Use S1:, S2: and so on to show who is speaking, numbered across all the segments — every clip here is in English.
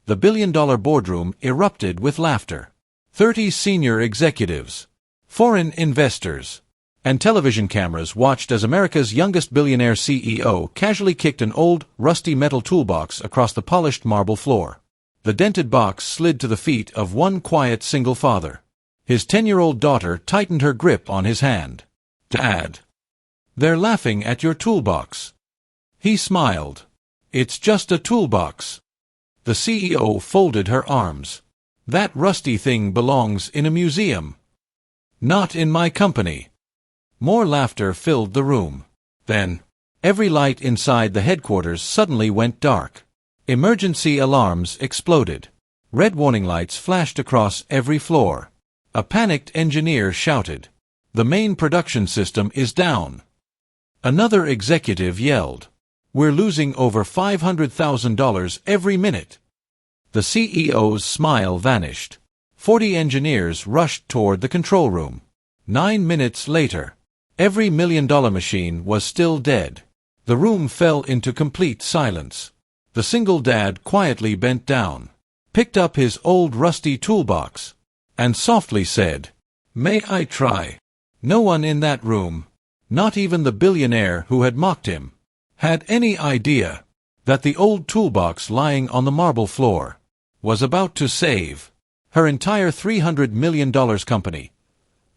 S1: The billion-dollar boardroom erupted with laughter. 30 senior executives, foreign investors, and television cameras watched as America's youngest billionaire CEO casually kicked an old, rusty metal toolbox across the polished marble floor. The dented box slid to the feet of one quiet single father. His 10-year-old daughter tightened her grip on his hand. "Dad, they're laughing at your toolbox." He smiled. "It's just a toolbox." The CEO folded her arms. "That rusty thing belongs in a museum. Not in my company." More laughter filled the room. Then, every light inside the headquarters suddenly went dark. Emergency alarms exploded. Red warning lights flashed across every floor. A panicked engineer shouted, "The main production system is down." Another executive yelled, "We're losing over $500,000 every minute." The CEO's smile vanished. 40 engineers rushed toward the control room. 9 minutes later, every million-dollar machine was still dead. The room fell into complete silence. The single dad quietly bent down, picked up his old rusty toolbox, and softly said, "May I try?" No one in that room, not even the billionaire who had mocked him, had any idea that the old toolbox lying on the marble floor was about to save her entire $300 million company.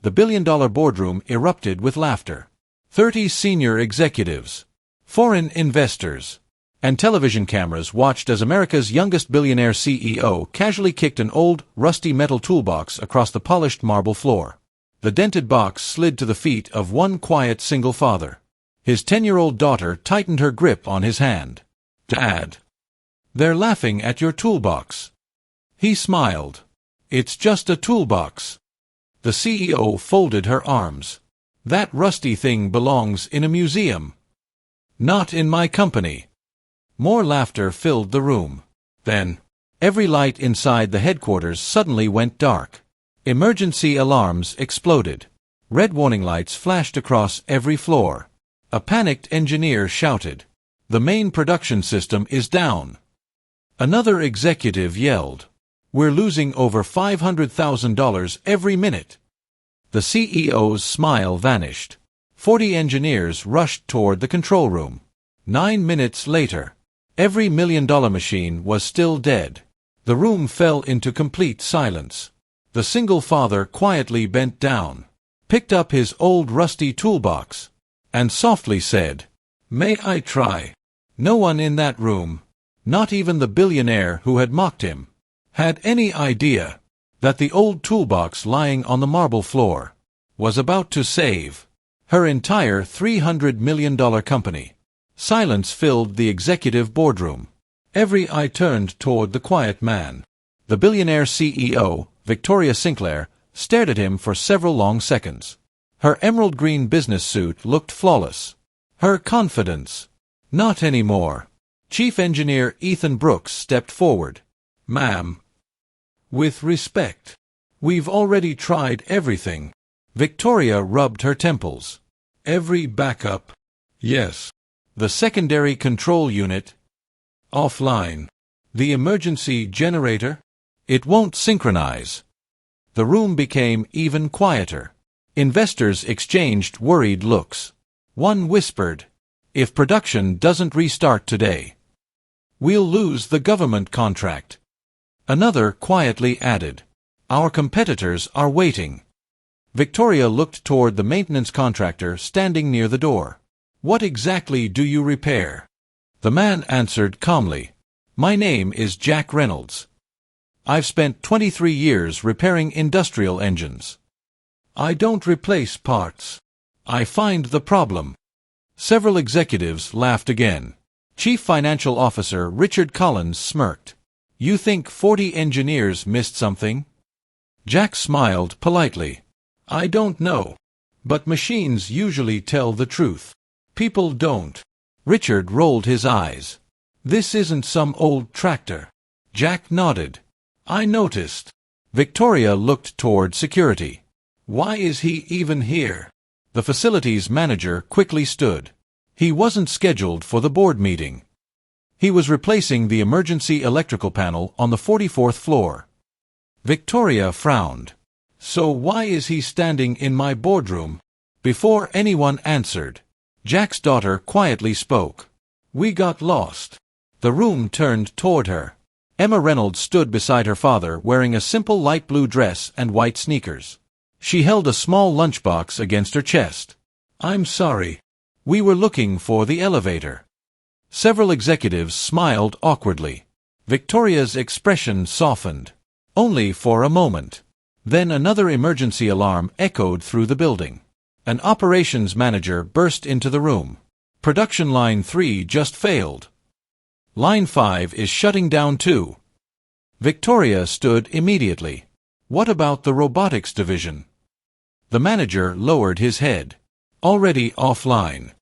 S1: The billion-dollar boardroom erupted with laughter. 30 senior executives, foreign investors, and television cameras watched as America's youngest billionaire CEO casually kicked an old, rusty metal toolbox across the polished marble floor. The dented box slid to the feet of one quiet single father. His 10-year-old daughter tightened her grip on his hand. "Dad, they're laughing at your toolbox." He smiled. "It's just a toolbox." The CEO folded her arms. "That rusty thing belongs in a museum. Not in my company." More laughter filled the room. Then, every light inside the headquarters suddenly went dark. Emergency alarms exploded. Red warning lights flashed across every floor. A panicked engineer shouted, "The main production system is down." Another executive yelled, "We're losing over $500,000 every minute." The CEO's smile vanished. 40 engineers rushed toward the control room. 9 minutes later, every million-dollar machine was still dead. The room fell into complete silence. The single father quietly bent down, picked up his old rusty toolbox, and softly said, "May I try?" No one in that room, not even the billionaire who had mocked him, had any idea that the old toolbox lying on the marble floor was about to save her entire $300 million company. Silence filled the executive boardroom. Every eye turned toward the quiet man. The billionaire CEO, Victoria Sinclair, stared at him for several long seconds. Her emerald green business suit looked flawless. Her confidence. Not anymore. Chief Engineer Ethan Brooks stepped forward. "Ma'am, with respect, we've already tried everything." Victoria rubbed her temples. "Every backup, yes. The secondary control unit, offline. The emergency generator, it won't synchronize." The room became even quieter. Investors exchanged worried looks. One whispered, "If production doesn't restart today, we'll lose the government contract." Another quietly added, "Our competitors are waiting." Victoria looked toward the maintenance contractor standing near the door. "What exactly do you repair?" The man answered calmly, "My name is Jack Reynolds. I've spent 23 years repairing industrial engines. I don't replace parts. I find the problem." Several executives laughed again. Chief Financial Officer Richard Collins smirked. "You think 40 engineers missed something?" Jack smiled politely. "I don't know. But machines usually tell the truth. People don't." Richard rolled his eyes. "This isn't some old tractor." Jack nodded. "I noticed." Victoria looked toward security. "Why is he even here?" The facilities manager quickly stood. He wasn't scheduled for the board meeting. He was replacing the emergency electrical panel on the 44th floor. Victoria frowned. So why is he standing in my boardroom? Before anyone answered, Jack's daughter quietly spoke. We got lost. The room turned toward her. Emma Reynolds stood beside her father wearing a simple light blue dress and white sneakers. She held a small lunchbox against her chest. I'm sorry. We were looking for the elevator. Several executives smiled awkwardly. Victoria's expression softened. Only for a moment. Then another emergency alarm echoed through the building. An operations manager burst into the room. Production line 3 just failed. Line 5 is shutting down too. Victoria stood immediately. What about the robotics division? The manager lowered his head. Already offline.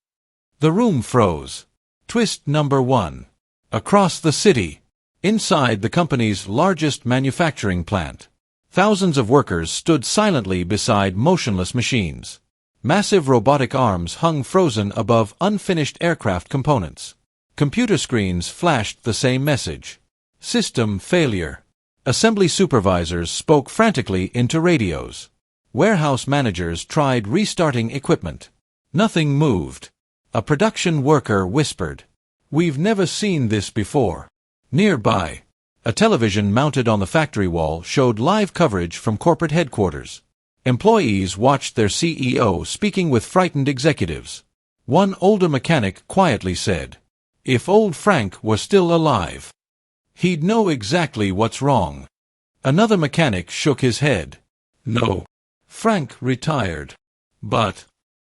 S1: The room froze. Twist number 1. Across the city. Inside the company's largest manufacturing plant. Thousands of workers stood silently beside motionless machines. Massive robotic arms hung frozen above unfinished aircraft components. Computer screens flashed the same message. System failure. Assembly supervisors spoke frantically into radios. Warehouse managers tried restarting equipment. Nothing moved. A production worker whispered, "We've never seen this before." Nearby, a television mounted on the factory wall showed live coverage from corporate headquarters. Employees watched their CEO speaking with frightened executives. One older mechanic quietly said, "If old Frank was still alive, he'd know exactly what's wrong." Another mechanic shook his head. "No, Frank retired. But..."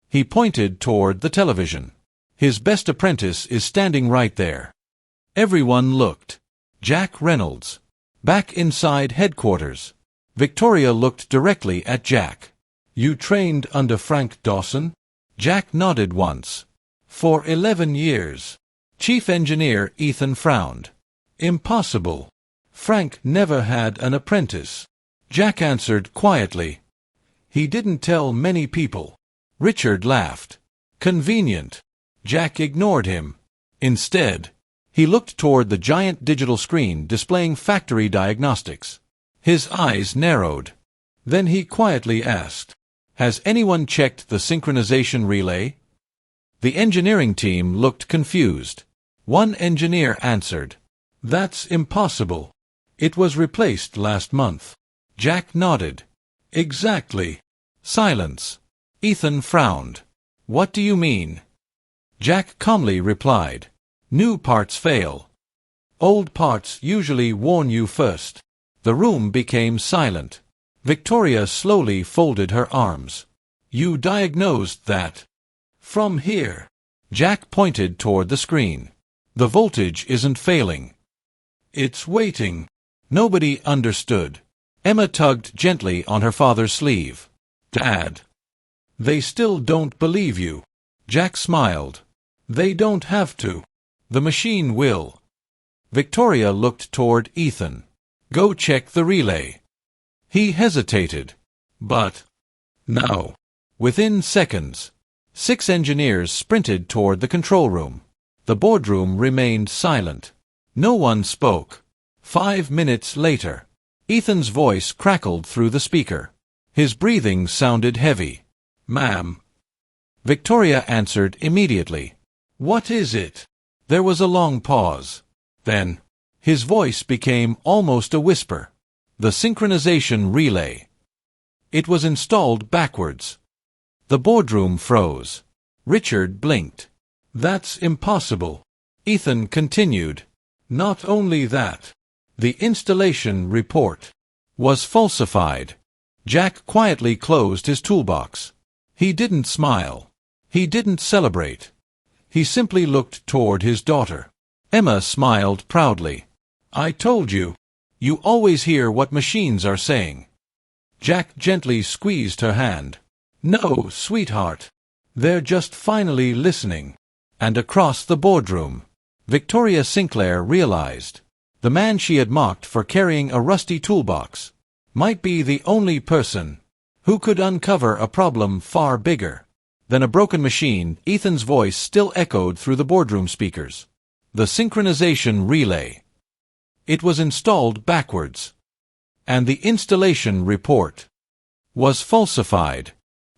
S1: He pointed toward the television. "His best apprentice is standing right there." Everyone looked. Jack Reynolds. Back inside headquarters. Victoria looked directly at Jack. "You trained under Frank Dawson?" Jack nodded once. "For 11 years. Chief engineer Ethan frowned. "Impossible. Frank never had an apprentice." Jack answered quietly. "He didn't tell many people." Richard laughed. "Convenient." Jack ignored him. Instead, he looked toward the giant digital screen displaying factory diagnostics. His eyes narrowed. Then he quietly asked, "Has anyone checked the synchronization relay?" The engineering team looked confused. One engineer answered, "That's impossible. It was replaced last month." Jack nodded. "Exactly." Silence. Ethan frowned. "What do you mean?" Jack calmly replied, "New parts fail. Old parts usually warn you first." The room became silent. Victoria slowly folded her arms. "You diagnosed that?" "From here." Jack pointed toward the screen. "The voltage isn't failing. It's waiting." Nobody understood. Emma tugged gently on her father's sleeve. "Dad, they still don't believe you." Jack smiled. "They don't have to. The machine will." Victoria looked toward Ethan. "Go check the relay." He hesitated. "But..." "Now." Within seconds, 6 engineers sprinted toward the control room. The boardroom remained silent. No one spoke. 5 minutes later, Ethan's voice crackled through the speaker. His breathing sounded heavy. "Ma'am." Victoria answered immediately. "What is it?" There was a long pause. Then, his voice became almost a whisper. "The synchronization relay." It was installed backwards. The boardroom froze. Richard blinked. "That's impossible." Ethan continued. "Not only that, the installation report was falsified." Jack quietly closed his toolbox. He didn't smile. He didn't celebrate. He simply looked toward his daughter. Emma smiled proudly. "I told you. You always hear what machines are saying." Jack gently squeezed her hand. "No, sweetheart. They're just finally listening." And across the boardroom, Victoria Sinclair realized the man she had mocked for carrying a rusty toolbox might be the only person who could uncover a problem far bigger than a broken machine. Ethan's voice still echoed through the boardroom speakers. The synchronization relay. It was installed backwards. And the installation report was falsified.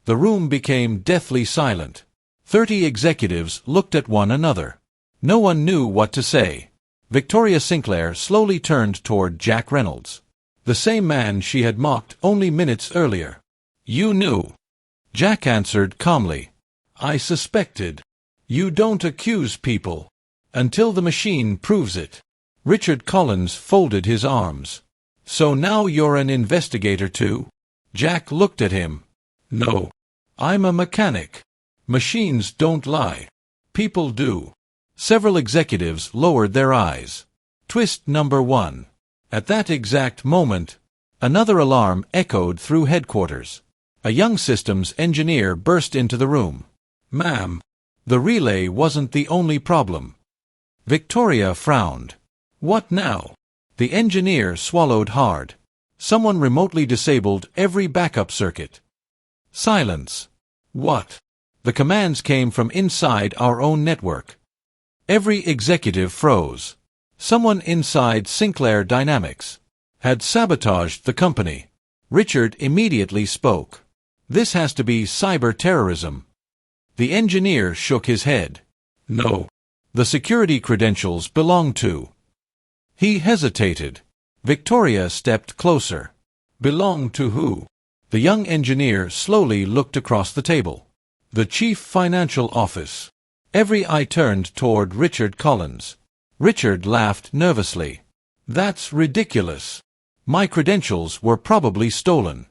S1: The room became deathly silent. 30 executives looked at one another. No one knew what to say. Victoria Sinclair slowly turned toward Jack Reynolds, the same man she had mocked only minutes earlier. "You knew?" Jack answered calmly. "I suspected. You don't accuse people until the machine proves it." Richard Collins folded his arms. "So now you're an investigator too?" Jack looked at him. "No. I'm a mechanic. Machines don't lie. People do." Several executives lowered their eyes. Twist number 1. At that exact moment, another alarm echoed through headquarters. A young systems engineer burst into the room. "Ma'am, the relay wasn't the only problem." Victoria frowned. "What now?" The engineer swallowed hard. "Someone remotely disabled every backup circuit." Silence. "What?" The commands came from inside our own network. Every executive froze. Someone inside Sinclair Dynamics had sabotaged the company. Richard immediately spoke. "This has to be cyber terrorism." The engineer shook his head. "No. The security credentials belong to." He hesitated. Victoria stepped closer. "Belong to who?" The young engineer slowly looked across the table. "The Chief Financial Office." Every eye turned toward Richard Collins. Richard laughed nervously. "That's ridiculous. My credentials were probably stolen."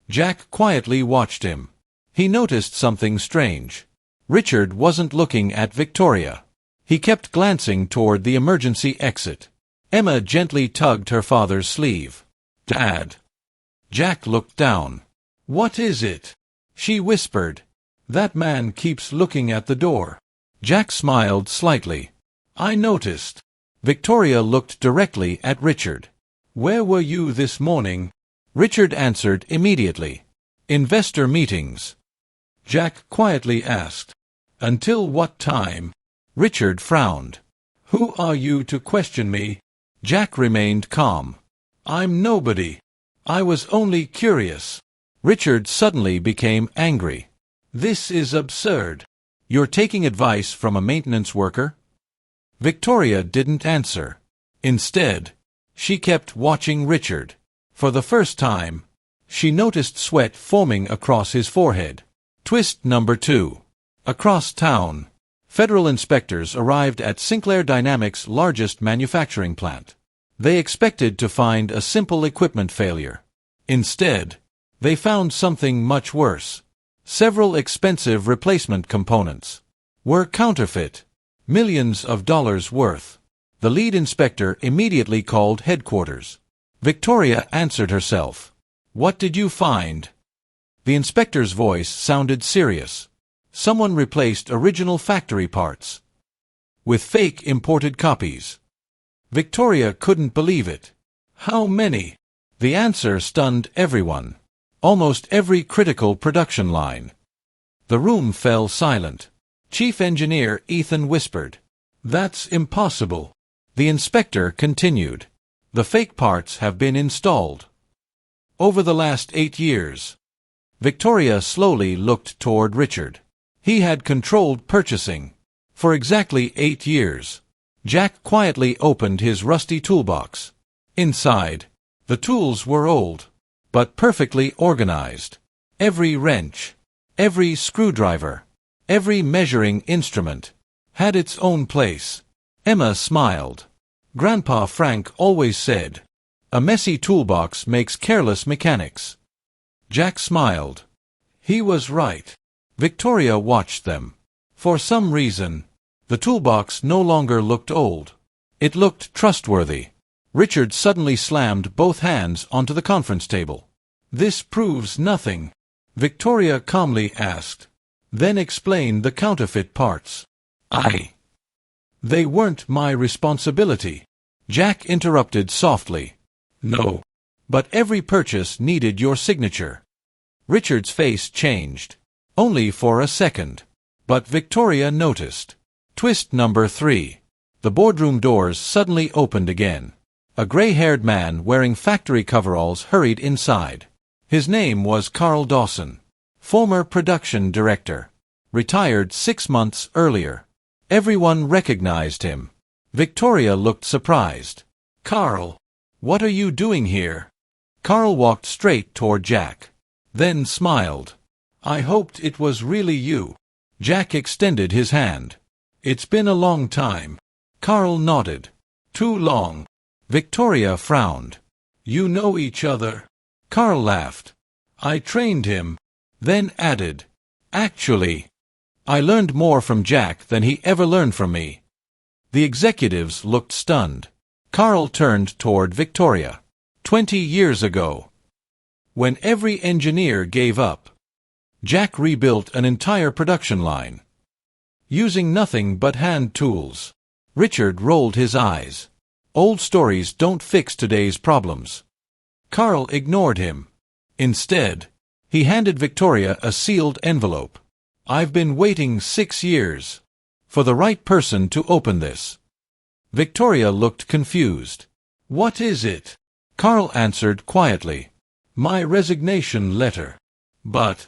S1: Jack quietly watched him. He noticed something strange. Richard wasn't looking at Victoria. He kept glancing toward the emergency exit. Emma gently tugged her father's sleeve. "Dad." Jack looked down. "What is it?" she whispered. "That man keeps looking at the door." Jack smiled slightly. "I noticed." Victoria looked directly at Richard. "Where were you this morning?" Richard answered immediately. "Investor meetings." Jack quietly asked. "Until what time?" Richard frowned. "Who are you to question me?" Jack remained calm. "I'm nobody. I was only curious." Richard suddenly became angry. "This is absurd. You're taking advice from a maintenance worker?" Victoria didn't answer. Instead, she kept watching Richard. For the first time, she noticed sweat forming across his forehead. Twist number 2. Across town, federal inspectors arrived at Sinclair Dynamics' largest manufacturing plant. They expected to find a simple equipment failure. Instead, they found something much worse. Several expensive replacement components were counterfeit, millions of dollars worth. The lead inspector immediately called headquarters. Victoria answered herself. "What did you find?" The inspector's voice sounded serious. "Someone replaced original factory parts with fake imported copies." Victoria couldn't believe it. "How many?" The answer stunned everyone. Almost every critical production line. The room fell silent. Chief Engineer Ethan whispered, "That's impossible." The inspector continued, "The fake parts have been installed over the last 8 years." Victoria slowly looked toward Richard. He had controlled purchasing for exactly 8 years. Jack quietly opened his rusty toolbox. Inside, the tools were old, but perfectly organized. Every wrench, every screwdriver, every measuring instrument had its own place. Emma smiled. Grandpa Frank always said, "A messy toolbox makes careless mechanics." Jack smiled. He was right. Victoria watched them. For some reason, the toolbox no longer looked old. It looked trustworthy. Richard suddenly slammed both hands onto the conference table. "This proves nothing," Victoria calmly asked. "Then explain the counterfeit parts." They weren't my responsibility." Jack interrupted softly. "No. But every purchase needed your signature." Richard's face changed. Only for a second. But Victoria noticed. Twist number 3. The boardroom doors suddenly opened again. A gray-haired man wearing factory coveralls hurried inside. His name was Carl Dawson, former production director, retired 6 months earlier. Everyone recognized him. Victoria looked surprised. "Carl, what are you doing here?" Carl walked straight toward Jack, then smiled. "I hoped it was really you." Jack extended his hand. "It's been a long time." Carl nodded. "Too long." Victoria frowned. "You know each other?" Carl laughed. "I trained him," then added, "Actually, I learned more from Jack than he ever learned from me." The executives looked stunned. Carl turned toward Victoria. 20 years ago, when every engineer gave up, Jack rebuilt an entire production line, using nothing but hand tools. Richard rolled his eyes. "Old stories don't fix today's problems." Carl ignored him. Instead, he handed Victoria a sealed envelope. "I've been waiting 6 years for the right person to open this." Victoria looked confused. "What is it?" Carl answered quietly. "My resignation letter. But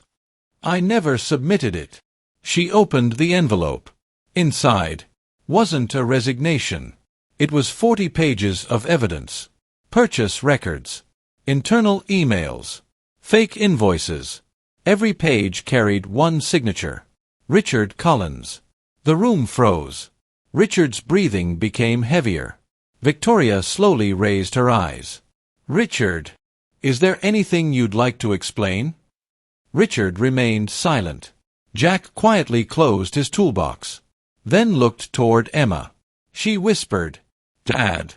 S1: I never submitted it." She opened the envelope. Inside wasn't a resignation. It was 40 pages of evidence. Purchase records, internal emails, fake invoices. Every page carried one signature. Richard Collins. The room froze. Richard's breathing became heavier. Victoria slowly raised her eyes. "Richard, is there anything you'd like to explain?" Richard remained silent. Jack quietly closed his toolbox, then looked toward Emma. She whispered, "Dad,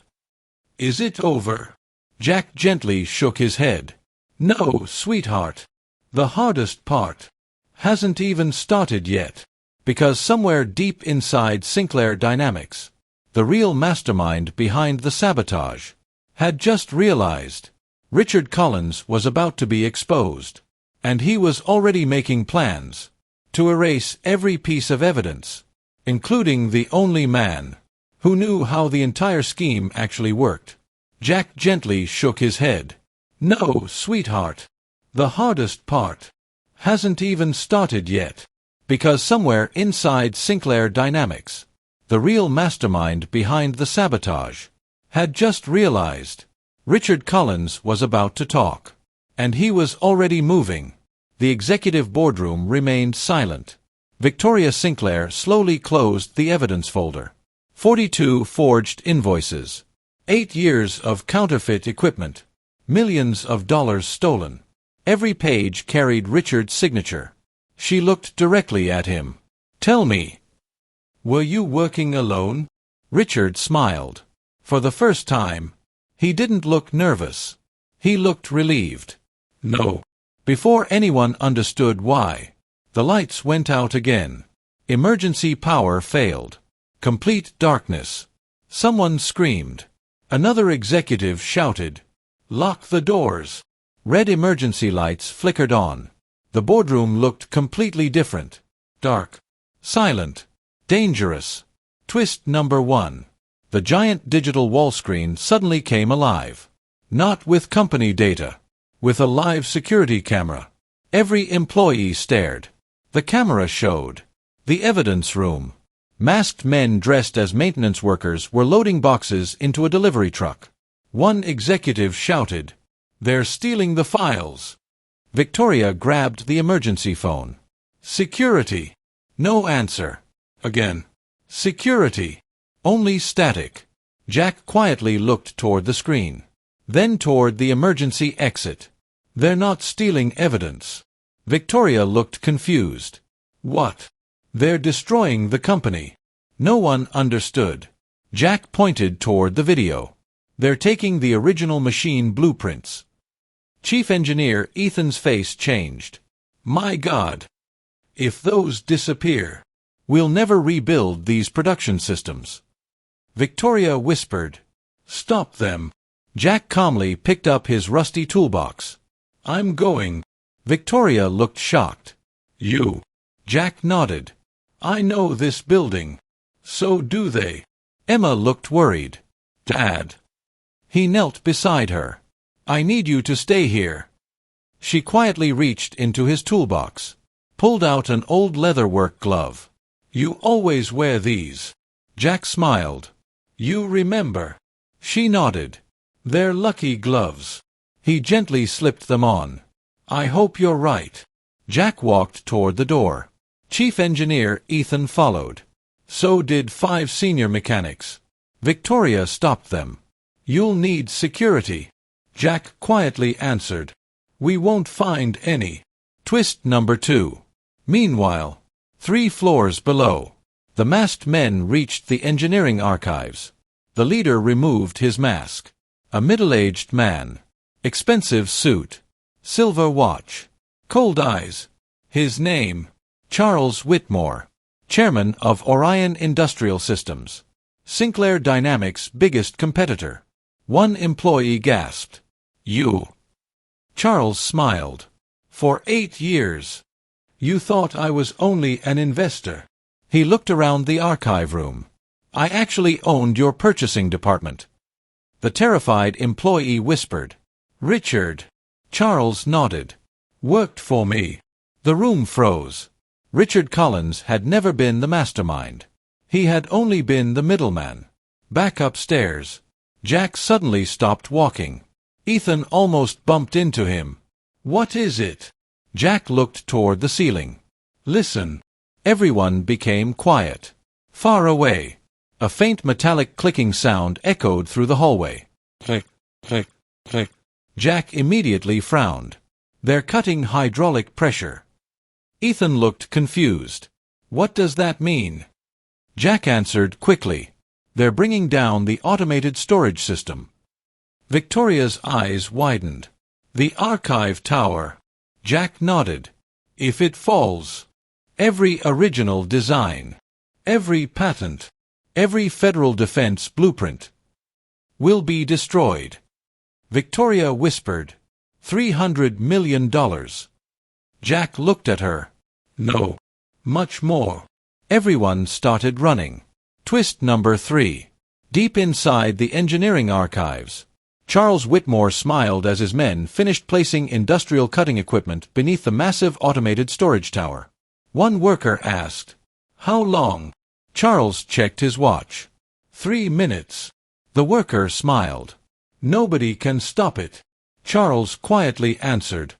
S1: is it over?" Jack gently shook his head. "No, sweetheart. The hardest part hasn't even started yet. Because somewhere deep inside Sinclair Dynamics, the real mastermind behind the sabotage had just realized Richard Collins was about to be exposed, and he was already making plans to erase every piece of evidence, including the only man who knew how the entire scheme actually worked." Jack gently shook his head. "No, sweetheart. The hardest part hasn't even started yet. Because somewhere inside Sinclair Dynamics, the real mastermind behind the sabotage had just realized Richard Collins was about to talk, and he was already moving." The executive boardroom remained silent. Victoria Sinclair slowly closed the evidence folder. 42 forged invoices. 8 years of counterfeit equipment. Millions of dollars stolen. Every page carried Richard's signature. She looked directly at him. "Tell me, were you working alone?" Richard smiled. For the first time, he didn't look nervous. He looked relieved. "No." Before anyone understood why, the lights went out again. Emergency power failed. Complete darkness. Someone screamed. Another executive shouted, "Lock the doors." Red emergency lights flickered on. The boardroom looked completely different. Dark. Silent. Dangerous. Twist number 1. The giant digital wall screen suddenly came alive. Not with company data. With a live security camera. Every employee stared. The camera showed the evidence room. Masked men dressed as maintenance workers were loading boxes into a delivery truck. One executive shouted, "They're stealing the files." Victoria grabbed the emergency phone. "Security." No answer. Again. "Security." Only static. Jack quietly looked toward the screen, then toward the emergency exit. "They're not stealing evidence." Victoria looked confused. "What?" "They're destroying the company." No one understood. Jack pointed toward the video. "They're taking the original machine blueprints." Chief Engineer Ethan's face changed. "My God! If those disappear, we'll never rebuild these production systems." Victoria whispered, "Stop them." Jack calmly picked up his rusty toolbox. "I'm going." Victoria looked shocked. "You?" Jack nodded. "I know this building." "So do they." Emma looked worried. Dad. He knelt beside her. I need you to stay here. She quietly reached into his toolbox, pulled out an old leatherwork glove. You always wear these. Jack smiled. You remember? She nodded. They're lucky gloves. He gently slipped them on. I hope you're right. Jack walked toward the door. Chief Engineer Ethan followed. So did 5 senior mechanics. Victoria stopped them. You'll need security. Jack quietly answered. We won't find any. Twist number 2. Meanwhile, 3 floors below, the masked men reached the engineering archives. The leader removed his mask. A middle-aged man. Expensive suit. Silver watch. Cold eyes. His name, Charles Whitmore, chairman of Orion Industrial Systems, Sinclair Dynamics' biggest competitor. One employee gasped. You. Charles smiled. For 8 years. You thought I was only an investor. He looked around the archive room. I actually owned your purchasing department. The terrified employee whispered. Richard. Charles nodded. Worked for me. The room froze. Richard Collins had never been the mastermind. He had only been the middleman. Back upstairs. Jack suddenly stopped walking. Ethan almost bumped into him. What is it? Jack looked toward the ceiling. Listen. Everyone became quiet. Far away, a faint metallic clicking sound echoed through the hallway. Click, click, click. Jack immediately frowned. They're cutting hydraulic pressure. Ethan looked confused. What does that mean? Jack answered quickly. They're bringing down the automated storage system. Victoria's eyes widened. The archive tower. Jack nodded. If it falls, every original design, every patent, every federal defense blueprint will be destroyed. Victoria whispered, $300 million. Jack looked at her. No. Much more. Everyone started running. Twist number 3. Deep inside the engineering archives, Charles Whitmore smiled as his men finished placing industrial cutting equipment beneath the massive automated storage tower. One worker asked, How long? Charles checked his watch. 3 minutes. The worker smiled. Nobody can stop it. Charles quietly answered,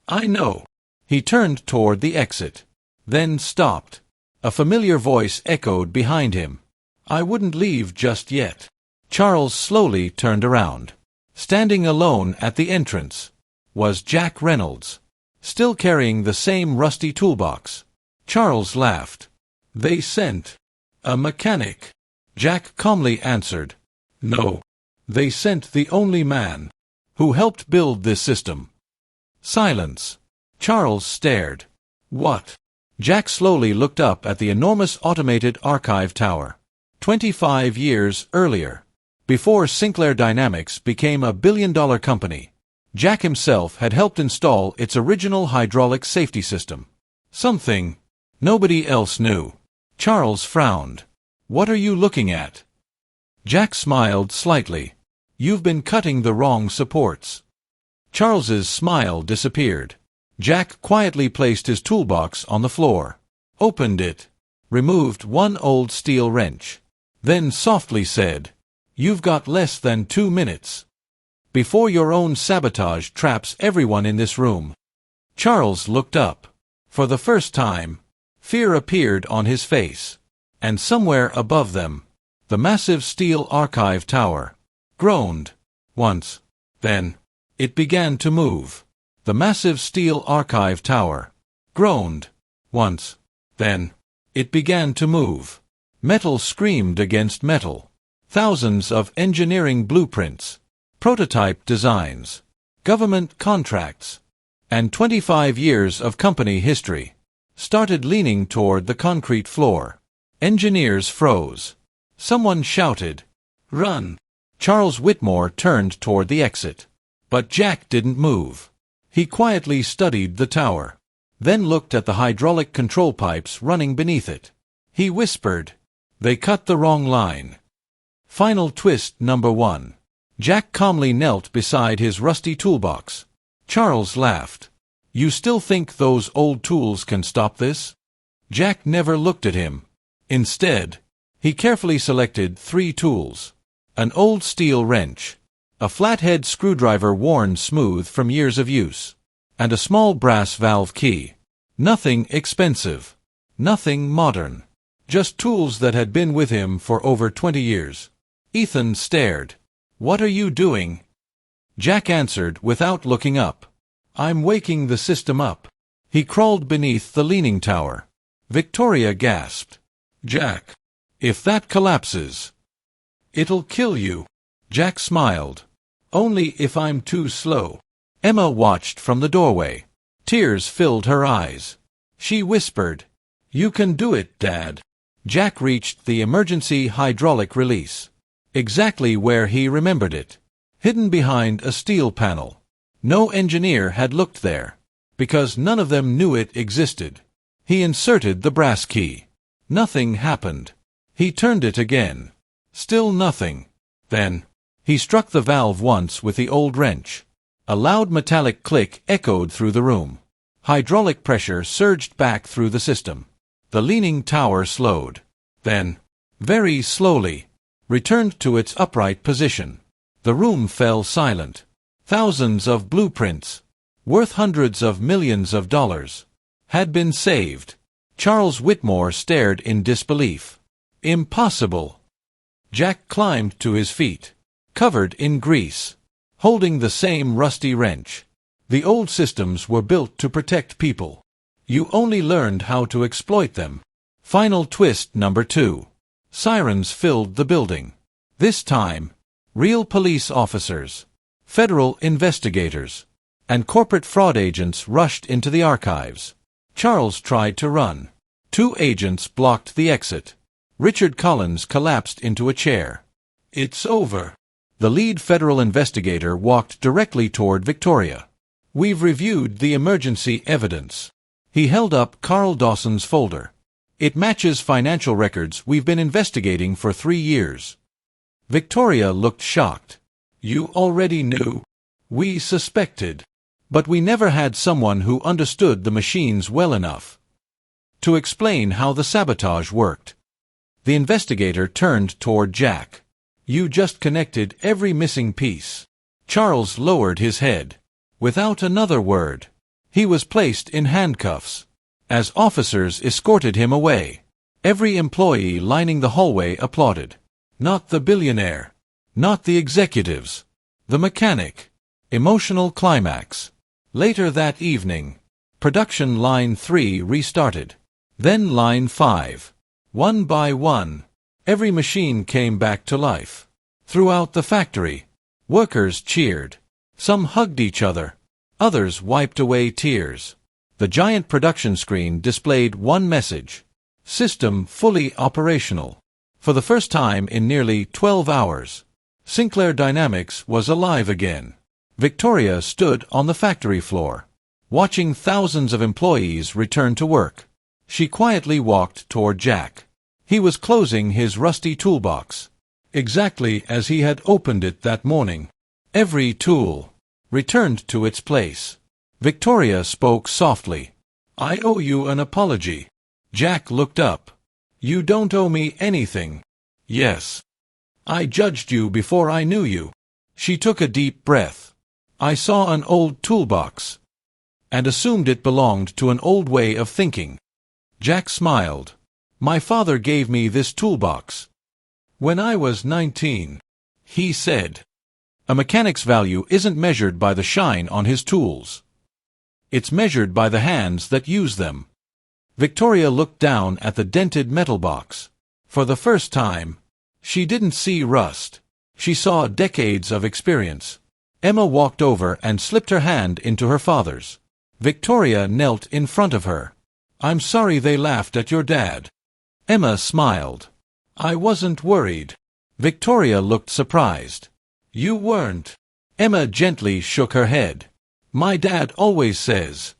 S1: I know. He turned toward the exit, then stopped. A familiar voice echoed behind him. I wouldn't leave just yet. Charles slowly turned around. Standing alone at the entrance was Jack Reynolds, still carrying the same rusty toolbox. Charles laughed. They sent a mechanic. Jack calmly answered, No. They sent the only man who helped build this system. Silence. Charles stared. What? Jack slowly looked up at the enormous automated archive tower. 25 years earlier, before Sinclair Dynamics became a billion-dollar company, Jack himself had helped install its original hydraulic safety system. Something nobody else knew. Charles frowned. What are you looking at? Jack smiled slightly. You've been cutting the wrong supports. Charles's smile disappeared. Jack quietly placed his toolbox on the floor, opened it, removed one old steel wrench, then softly said, You've got less than 2 minutes before your own sabotage traps everyone in this room. Charles looked up. For the first time, fear appeared on his face, and somewhere above them, the massive steel archive tower groaned. Once, then, it began to move. The massive steel archive tower groaned. Once, then, it began to move. Metal screamed against metal. Thousands of engineering blueprints, prototype designs, government contracts, and 25 years of company history started leaning toward the concrete floor. Engineers froze. Someone shouted, Run! Charles Whitmore turned toward the exit. But Jack didn't move. He quietly studied the tower, then looked at the hydraulic control pipes running beneath it. He whispered, They cut the wrong line. Final twist number 1. Jack calmly knelt beside his rusty toolbox. Charles laughed. You still think those old tools can stop this? Jack never looked at him. Instead, he carefully selected 3 tools. An old steel wrench, a flathead screwdriver worn smooth from years of use, and a small brass valve key. Nothing expensive. Nothing modern. Just tools that had been with him for over 20 years. Ethan stared. What are you doing? Jack answered without looking up. I'm waking the system up. He crawled beneath the leaning tower. Victoria gasped. Jack, if that collapses, it'll kill you. Jack smiled. Only if I'm too slow. Emma watched from the doorway. Tears filled her eyes. She whispered, You can do it, Dad. Jack reached the emergency hydraulic release. Exactly where he remembered it. Hidden behind a steel panel. No engineer had looked there, because none of them knew it existed. He inserted the brass key. Nothing happened. He turned it again. Still nothing. Then, he struck the valve once with the old wrench. A loud metallic click echoed through the room. Hydraulic pressure surged back through the system. The leaning tower slowed. Then, very slowly, returned to its upright position. The room fell silent. Thousands of blueprints, worth hundreds of millions of dollars, had been saved. Charles Whitmore stared in disbelief. Impossible. Jack climbed to his feet, covered in grease, holding the same rusty wrench. The old systems were built to protect people. You only learned how to exploit them. Final twist number 2. Sirens filled the building. This time, real police officers, federal investigators, and corporate fraud agents rushed into the archives. Charles tried to run. 2 agents blocked the exit. Richard Collins collapsed into a chair. It's over. The lead federal investigator walked directly toward Victoria. We've reviewed the emergency evidence. He held up Carl Dawson's folder. It matches financial records we've been investigating for 3 years. Victoria looked shocked. You already knew. We suspected. But we never had someone who understood the machines well enough to explain how the sabotage worked. The investigator turned toward Jack. You just connected every missing piece. Charles lowered his head. Without another word, he was placed in handcuffs. As officers escorted him away, every employee lining the hallway applauded. Not the billionaire. Not the executives. The mechanic. Emotional climax. Later that evening, production line 3 restarted. Then line 5. One by one, every machine came back to life. Throughout the factory, workers cheered. Some hugged each other. Others wiped away tears. The giant production screen displayed one message. System fully operational. For the first time in nearly 12 hours, Sinclair Dynamics was alive again. Victoria stood on the factory floor, watching thousands of employees return to work. She quietly walked toward Jack. He was closing his rusty toolbox, exactly as he had opened it that morning. Every tool returned to its place. Victoria spoke softly. I owe you an apology. Jack looked up. You don't owe me anything. Yes. I judged you before I knew you. She took a deep breath. I saw an old toolbox and assumed it belonged to an old way of thinking. Jack smiled. My father gave me this toolbox when I was 19. He said, a mechanic's value isn't measured by the shine on his tools. It's measured by the hands that use them. Victoria looked down at the dented metal box. For the first time, she didn't see rust. She saw decades of experience. Emma walked over and slipped her hand into her father's. Victoria knelt in front of her. I'm sorry they laughed at your dad. Emma smiled. I wasn't worried. Victoria looked surprised. You weren't. Emma gently shook her head. My dad always says,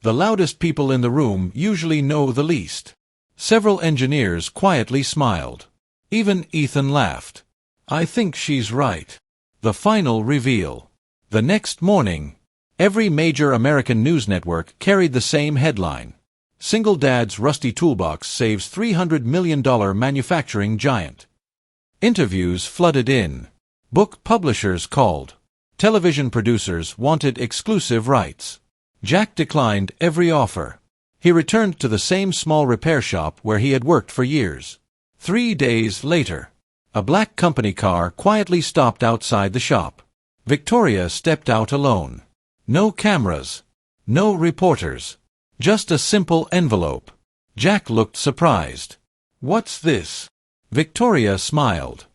S1: the loudest people in the room usually know the least. Several engineers quietly smiled. Even Ethan laughed. I think she's right. The final reveal. The next morning, every major American news network carried the same headline. Single dad's rusty toolbox saves $300 million manufacturing giant. Interviews flooded in. Book publishers called. Television producers wanted exclusive rights. Jack declined every offer. He returned to the same small repair shop where he had worked for years. 3 days later, a black company car quietly stopped outside the shop. Victoria stepped out alone. No cameras. No reporters. Just a simple envelope. Jack looked surprised. What's this? Victoria smiled.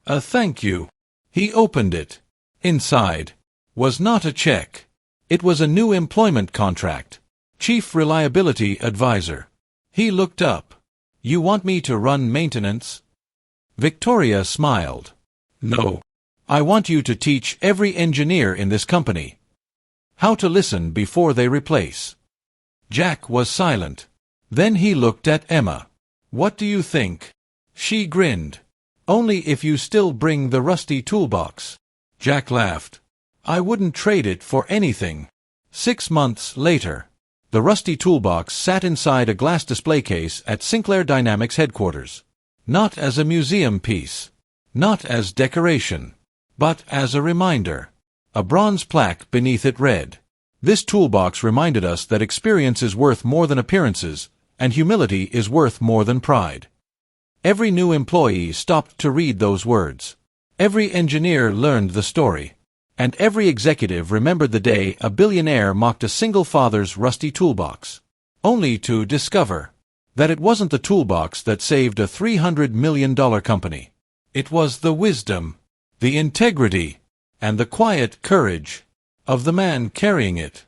S1: A thank you. He opened it. Inside was not a check. It was a new employment contract. Chief Reliability Advisor. He looked up. You want me to run maintenance? Victoria smiled. No. I want you to teach every engineer in this company how to listen before they replace. Jack was silent. Then he looked at Emma. What do you think? She grinned. Only if you still bring the rusty toolbox. Jack laughed. I wouldn't trade it for anything. 6 months later, the rusty toolbox sat inside a glass display case at Sinclair Dynamics headquarters. Not as a museum piece. Not as decoration. But as a reminder. A bronze plaque beneath it read, "This toolbox reminded us that experience is worth more than appearances, and humility is worth more than pride." Every new employee stopped to read those words. Every engineer learned the story. And every executive remembered the day a billionaire mocked a single father's rusty toolbox. Only to discover that it wasn't the toolbox that saved a $300 million company. It was the wisdom, the integrity, and the quiet courage of the man carrying it.